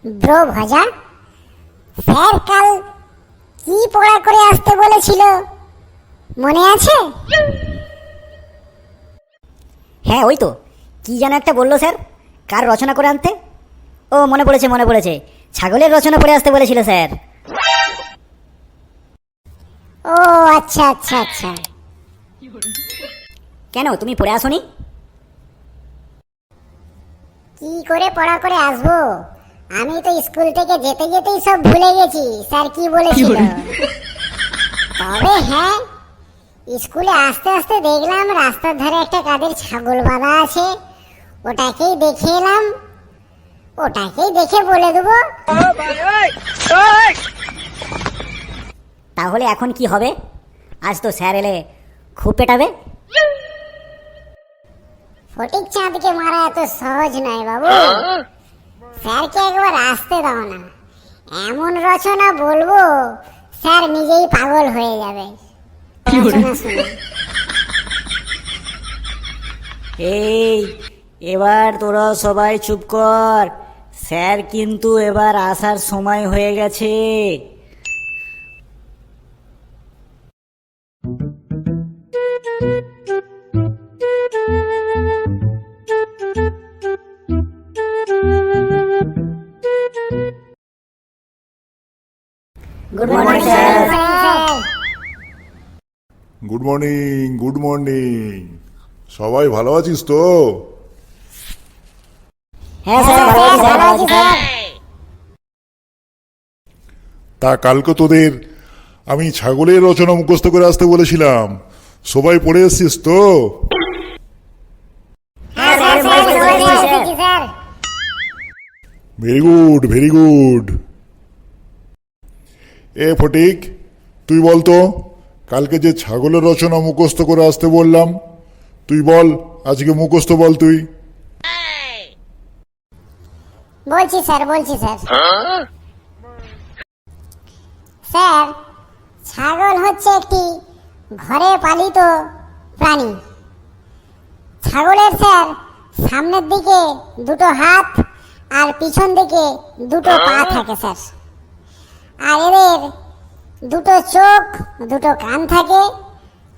Bro ভাজা, sir কাল কি পড়া করে আসতে বলেছিল মনে আছে? হ্যাঁ ওই তো, কি যেন একটা বললো স্যার, কার রচনা করে আনতে। ও মনে পড়েছে, ছাগলের রচনা পড়ে আসতে বলেছিল স্যার। ও আচ্ছা আচ্ছা আচ্ছা। কেন তুমি পড়ে আসোনি? কি করে পড়া করে আসবো, আমি তো স্কুল থেকে যেতে যেতেই সব ভুলে গেছি স্যার কি বলেছিল। তবে হ্যাঁ, স্কুলে আস্তে আস্তে দেখলাম রাস্তার ধারে একটা কাদের ছাগল বাঁধা আছে, ওটাকেই দেখে এলাম, ওটাকেই দেখে বলে দেবো। তাহলে এখন কি হবে? আজ তো স্যার এলে খুব পেটাবে। ফটিক চাঁদকে মারা এত সহজ নয় বাবু, স্যারকে একবার আসতে দাও না, এমন রচনা বলবো স্যার নিজেই পাগল হয়ে যাবে রচনা শুনে। এই এবার তোরা সবাই চুপ কর, স্যার কিন্তু এবার আসার সময় হয়ে গেছে। Good morning sir. Good morning, good morning. সবাই ভালো আছিস তো? হ্যাঁ স্যার, ভালো আছি স্যার, ভালো আছি স্যার। তা কালকে তোদের আমি ছাগলের রচনা মুখস্থ করে আসতে বলেছিলাম, সবাই পড়ে এসছিস তো? হ্যাঁ স্যার, এসেছি sir. Very good, very good. এ ফটিক, তুই বল তো, কালকে যে ছাগলের রচনা মুখস্থ করে আসতে বললাম, তুই বল আজকে মুখস্থ বল তুই। বলছি স্যার, বলছি স্যার। স্যার, ছাগল হচ্ছে একটি ঘরে পালিত প্রাণী। ছাগলের স্যার সামনের দিকে দুটো হাত আর পিছন দিকে দুটো পা থাকে স্যার, আর এদের দুটো চোখ দুটো কান থাকে,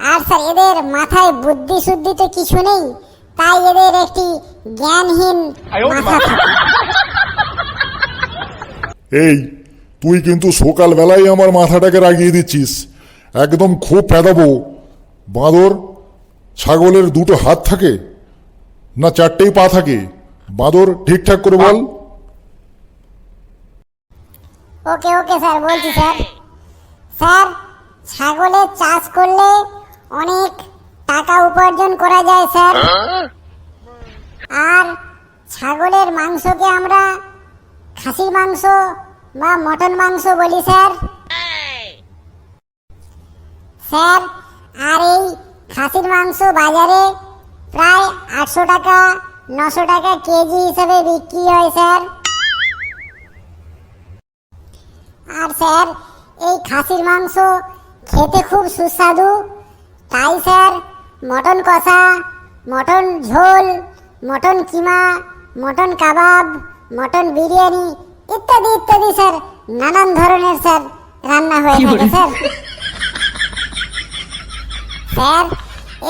আর স্যার এদের মাথায় বুদ্ধি শুদ্ধি তো কিছু নেই, তাই এদের একটি জ্ঞানহীন মাথা থাকে। এই তুই কিন্তু সকালবেলায় আমার মাথাটাকে রাগিয়ে দিচ্ছিস, একদম খুব পেদাবো। বাঁদর, ছাগলের দুটো হাত থাকে না চারটেই পা থাকে? বাঁদর ঠিকঠাক করে বল। ওকে ওকে স্যার, বলছি স্যার। স্যার, ছাগলের চাষ করলে অনেক টাকা উপার্জন করা যায় স্যার, আর ছাগলের মাংসকে আমরা খাসির মাংস বা মটন মাংস বলি স্যার। স্যার, আর এই খাসির মাংস বাজারে প্রায় 800 টাকা 900 টাকা কেজি হিসেবে বিক্রি হয় স্যার। আর স্যার এই খাসির মাংস খেতে খুব সুস্বাদু, তাই স্যার মটন কষা, মটন ঝোল, মটন কিমা, মটন কাবাব, মটন বিরিয়ানি ইত্যাদি ইত্যাদি স্যার নানান ধরনের স্যার রান্না হয়ে থাকে স্যার। স্যার,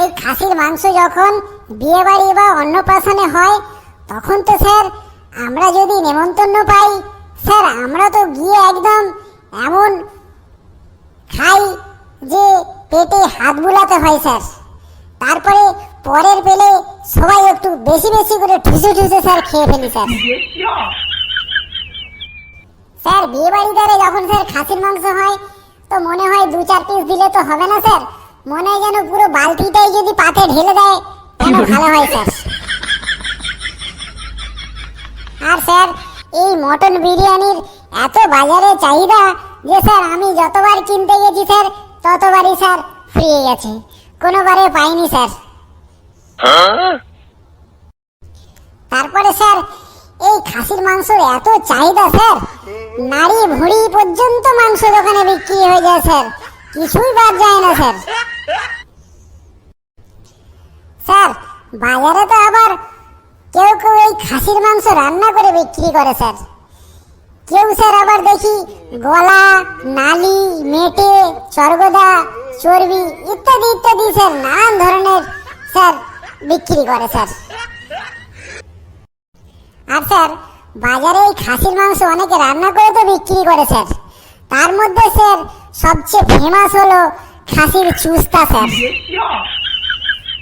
এই খাসির মাংস যখন বিয়ে বাড়ি বা অন্নপ্রাশনে হয়, তখন তো স্যার আমরা যদি নেমন্তন্ন পাই স্যার, আমরা তো গিয়ে একদম এমন খাই যে পেটে হাত বুলাতে হয় স্যার। তারপরে পরের পেলে সবাই একটু বেশি বেশি করে ঠুসে ঠুসে স্যার খেয়ে ফেলি স্যার। স্যার বিয়ে বাড়িতে যখন স্যার খাসির মাংস হয়, তো মনে হয় 2-4 পিস দিলে তো হবে না স্যার, মনে হয় যেন পুরো বালতিটাই যদি পাতে ঢেলে দেয় কেন ভালো হয় স্যার। আর স্যার এই মটন বিরিয়ানির এত বাজারে চাহিদা যে স্যার আমি যতবার কিনতে গেছি স্যার ততবারই স্যার ফুরিয়ে গেছে, কোনোবারে পাইনি স্যার। তারপরে স্যার এই খাসির মাংসের এত চাহিদা স্যার, নারী ভুঁড়ি পর্যন্ত মাংস দোকানে বিক্রি হয়ে যায় স্যার, কিছুই বাদ যায় না স্যার। স্যার বাজারে তো আবার কেউ কেউ এই খাসির মাংস রান্না করে বিক্রি করে স্যার, কিন্তু স্যার এই খাসির মাংস রান্না করে বিক্রি করা স্যার, এটা তো আমার কাছে কেউ স্যার আবার দেখি গলা, নালি, মেটে, চর্গদা, চর্বি ইত্যাদি ইত্যাদি স্যার নানান ধরনের স্যার বিক্রি করে স্যার। আর স্যার বাজারে এই খাসির মাংস অনেকে রান্না করে তো বিক্রি করে স্যার। তার মধ্যে স্যার সবচেয়ে ফেমাস হলো খাসির চুস্তা স্যার।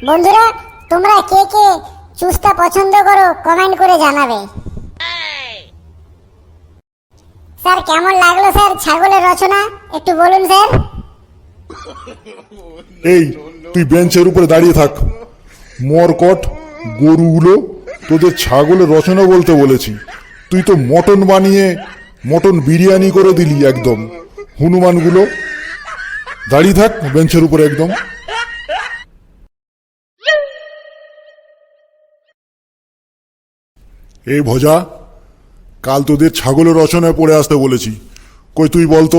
বন্ধুরা, তোমরা কে কে চুস্তা পছন্দ করো কমেন্ট করে জানাবে। স্যার কেমন লাগলো স্যার ছাগলের রচনা একটু বলুন স্যার। এই তুই বেঞ্চের উপরে দাঁড়িয়ে থাক। মরকট গরুগুলো, তোদের ছাগলের রচনা বলতে বলেছি, তুই তো মটন বানিয়ে মটন বিরিয়ানি করে দিলি একদম। হনুমানগুলো দাঁড়িয়ে থাক বেঞ্চের উপরে একদম। এই ভজা, কাল তোদের ছাগলের রচনায় পড়ে আসতে বলেছি, কই তুই বলতো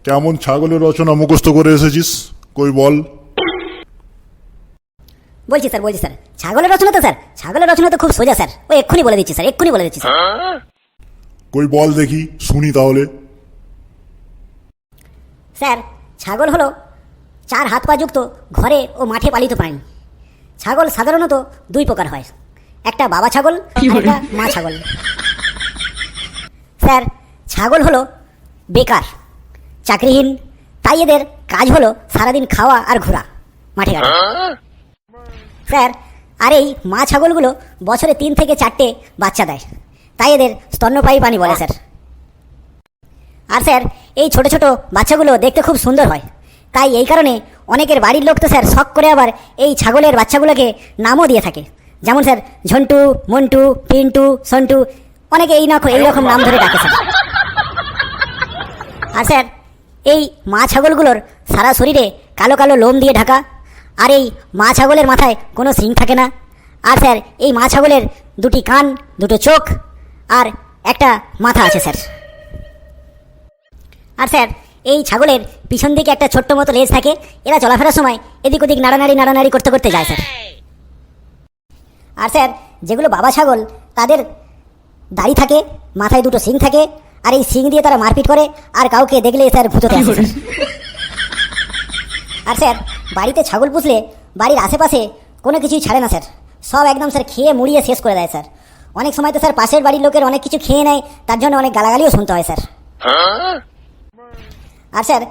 কেমন ছাগলের রচনা মুখস্থ করে এসেছিস, কই বল। বলছি স্যার ছাগলের রচনা তো স্যার, ছাগলের রচনা তো খুব সোজা স্যার, ওই এক্ষুনি বলে দিচ্ছি স্যার, এক্ষুনি বলে দিচ্ছি স্যার। কই বল দেখি শুনি তাহলে। স্যার ছাগল হলো 4 হাত পা যুক্ত ঘরে ও মাঠে পালিত প্রাণী। ছাগল সাধারণত 2 প্রকার হয়, একটা বাবা ছাগল আর একটা মা ছাগল। স্যার ছাগল হলো বেকার, চাকরিহীন, তাই এদের কাজ হলো সারাদিন খাওয়া আর ঘোরা মাঠে ঘাটে। স্যার আর এই মা ছাগলগুলো বছরে 3 থেকে 4টে বাচ্চা দেয়, তাই এদের স্তন্যপায়ী প্রাণী বলে স্যার। আর স্যার এই ছোট ছোট বাচ্চাগুলো দেখতে খুব সুন্দর হয়, তাই এই কারণে অনেকের বাড়ির লোক তো স্যার শখ করে আবার এই ছাগলের বাচ্চাগুলোকে নামও দিয়ে থাকে, যেমন স্যার ঝন্টু, মন্টু, পিন্টু, সন্টু, অনেকে এই রকম নাম ধরে ডাকে স্যার। আর স্যার এই মা ছাগলগুলোর সারা শরীরে কালো কালো লোম দিয়ে ঢাকা, আর এই মা ছাগলের মাথায় কোনো শিং থাকে না। আর স্যার এই মা ছাগলের 2টি কান, 2টো চোখ আর একটা মাথা আছে স্যার। আর স্যার এই ছাগলের পিছন দিকে একটা ছোট্ট মতো লেজ থাকে, এরা চলাফেরার সময় এদিক ওদিক নাড়ানাড়ি করতে করতে যায় স্যার। আর স্যার যেগুলো বাবা ছাগল তাদের দাড়ি থাকে, মাথায় 2টো শিং থাকে, আর এই শিং দিয়ে তারা মারপিট করে, আর কাউকে দেখলে স্যার ভূততে আসে স্যার। আর স্যার বাড়িতে ছাগল পুষলে বাড়ির আশেপাশে কোনো কিছুই ছাড়ে না স্যার, সব একদম স্যার খেয়ে মুড়িয়ে শেষ করে দেয় স্যার। অনেক সময় তো স্যার পাশের বাড়ির লোকের অনেক কিছু খেয়ে নেয়, তার জন্য অনেক গালাগালিও শুনতে হয় স্যার। আর স্যার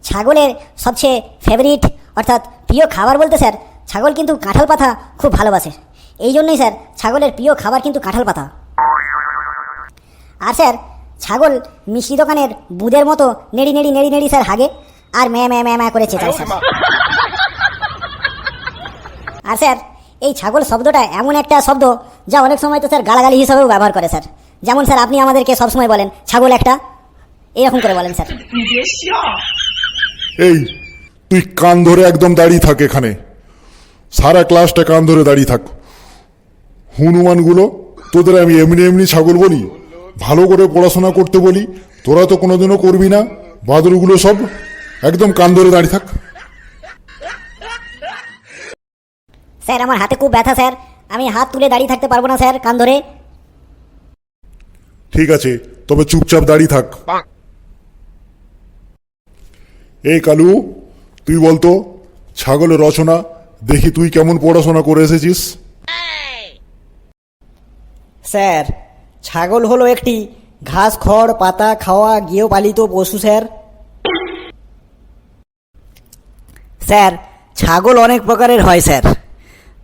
ছাগলের সবচেয়ে ফেভারিট অর্থাৎ প্রিয় খাবার বলতে স্যার ছাগল কিন্তু কাঁঠাল পাতা খুব ভালোবাসে, এই জন্যই স্যার ছাগলের প্রিয় খাবার কিন্তু কাঁঠাল পাতা। আর স্যার ছাগল মিষ্টি দোকানের বুদের মতো নেড়ি নেড়ি স্যার হাগে আর ম্যা করে চেঁচায় স্যার। আর স্যার এই ছাগল শব্দটা এমন একটা শব্দ যা অনেক সময় তো স্যার গালাগালি হিসাবেও ব্যবহার করে স্যার, যেমন স্যার আপনি আমাদেরকে সবসময় বলেন ছাগল একটা, এরকম করে বলেন স্যার। এই তুই কান ধরে একদম দাঁড়িয়ে থাক এখানে, সারা ক্লাসটা কান ধরে দাঁড়িয়ে থাক। হনুমানগুলো তোদের আমি এমনি ছাগল বলি, ভালো করে পড়াশোনা করতে বলি, তোরা তো কোনোদিনও করবি না। বাদরগুলো সব একদম কান ধরে দাঁড়িয়ে থাক। স্যার আমার হাতে খুব ব্যথা স্যার, আমি হাত তুলে দাঁড়িয়ে থাকতে পারবো না স্যার কান ধরে। ঠিক আছে, তবে চুপচাপ দাঁড়িয়ে থাক। এই কালু, তুই বলতো ছাগলের রচনা দেখি তুই কেমন পড়াশোনা করে এসেছিস। স্যার ছাগল হলো একটি ঘাস খড় পাতা খাওয়া গৃহপালিত পশু স্যার। স্যার ছাগল অনেক প্রকারের হয় স্যার,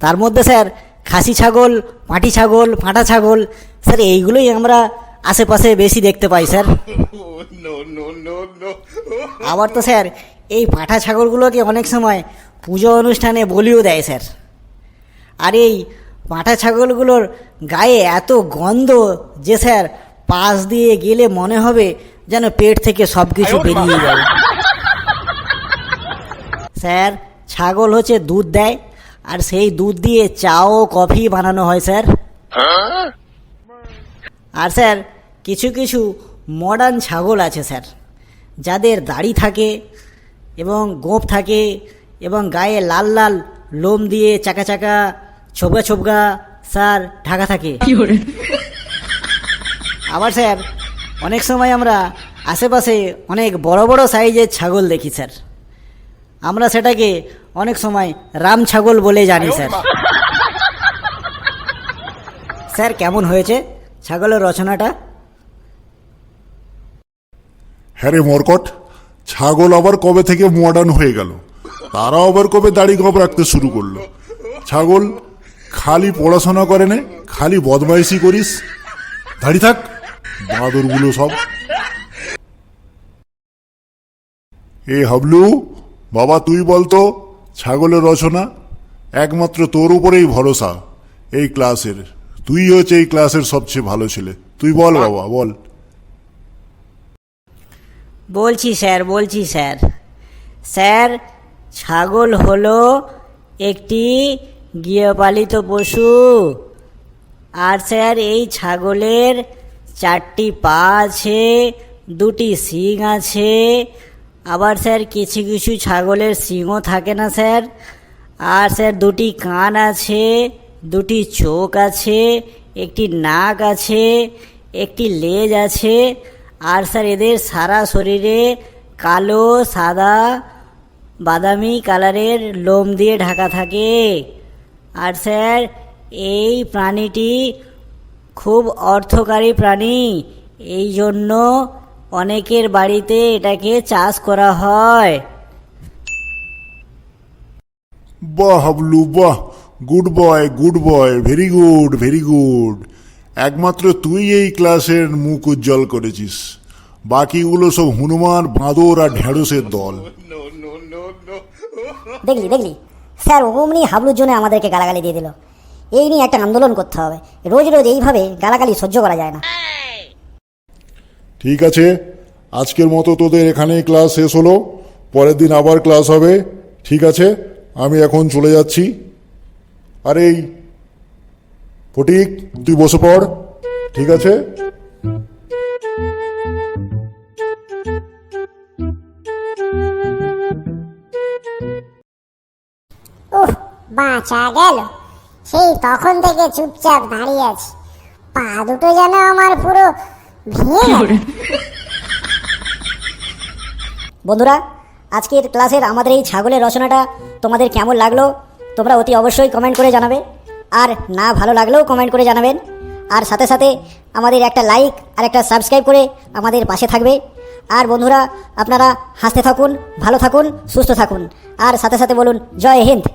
তার মধ্যে স্যার খাসি ছাগল, পাঁটি ছাগল, ফাঁটা ছাগল স্যার এইগুলোই আমরা আশেপাশে বেশি দেখতে পাই স্যার। আবার তো স্যার এই পাঁঠা ছাগলগুলোকে অনেক সময় পুজো অনুষ্ঠানে বলিও দেয় স্যার। আর এই পাঁঠা ছাগলগুলোর গায়ে এত গন্ধ যে স্যার পাশ দিয়ে গেলে মনে হবে যেন পেট থেকে সব কিছু বেরিয়ে যাবে। স্যার ছাগল হচ্ছে দুধ দেয়, আর সেই দুধ দিয়ে চা ও কফি বানানো হয় স্যার। আর স্যার কিছু কিছু মডার্ন ছাগল আছে স্যার, যাদের দাড়ি থাকে এবং গোঁফ থাকে এবং গায়ে লাল লাল লোম দিয়ে চাকা চাকা ছোবগা স্যার ঢাকা থাকে। আবার স্যার অনেক সময় আমরা আশেপাশে অনেক বড় বড় সাইজের ছাগল দেখি স্যার, আমরা সেটাকে অনেক সময় রাম ছাগল বলে জানি স্যার। স্যার কেমন হয়েছে ছাগলের রচনাটা? হ্যাঁ রে মরকট, ছাগল আবার কবে থেকে মডার্ন হয়ে গেল, তারা আবার কবে দাড়ি গপ রাখতে শুরু করলো। ছাগল খালি পড়াশোনা করে না, খালি বদমাইশি করিস, দাড়ি থাক বাঁদরগুলো সব। এ হাবলু বাবা, তুই বলতো ছাগলের রচনা, একমাত্র তোর উপরেই ভরসা এই ক্লাসের, তুই হচ্ছে এই ক্লাসের সবচেয়ে ভালো ছেলে, তুই বল বাবা বল। বলছি স্যার, স্যার ছাগল হলো একটি গৃহপালিত পশু, আর স্যার এই ছাগলের 4টি পা আছে, 2টি শিং আছে, আবার স্যার কিছু কিছু ছাগলের শিংও থাকে না স্যার, আর স্যার 2টি কান আছে, 2টি চোখ আছে, একটি নাক আছে, একটি লেজ আছে, আর স্যার এদের সারা শরীরে কালো, সাদা, বাদামি কালারের লোম দিয়ে ঢাকা থাকে। আর স্যার এই প্রাণীটি খুব অর্থকারী প্রাণী, এই জন্য অনেকের বাড়িতে এটাকে চাষ করা হয়। বাহ হাবলু বাহ, গুড বয়, ভেরি গুড। একমাত্র তুই এই ক্লাসের মুখ উজ্জ্বল করেছিস, বাকিগুলো সব হনুমান, বাঁদর আর ঢেঁড়সের দল। দেখলি স্যার অমনি হাবলুর জন্য আমাদেরকে গালাগালি দিয়ে দিল। এই নিয়ে একটা আন্দোলন করতে হবে, রোজ রোজ এইভাবে গালাগালি সহ্য করা যায় না। ঠিক আছে, আজকের মতো তোদের এখানেই ক্লাস শেষ হলো, পরের দিন আবার ক্লাস হবে। ঠিক আছে, আমি এখন চলে যাচ্ছি। আরে এই ফটিক, তুই বসে পড়। ঠিক আছে, উহ, বাঁচা গেল। সেই তখন থেকে চুপচাপ দাঁড়িয়ে আছি, পা দুটো যেন আমার পুরো ভেঙে গেল। বন্ধুরা, আজকের ক্লাসের আমাদের এই ছাগলের রচনাটা তোমাদের কেমন লাগলো তোমরা অতি অবশ্যই কমেন্ট করে জানাবে, আর না ভালো লাগলেও কমেন্ট করে জানাবেন, আর সাথে সাথে আমাদের একটা লাইক আর একটা সাবস্ক্রাইব করে আমাদের পাশে থাকবে। আর বন্ধুরা, আপনারা হাসতে থাকুন, ভালো থাকুন, সুস্থ থাকুন, আর সাথে সাথে বলুন জয় হিন্দ।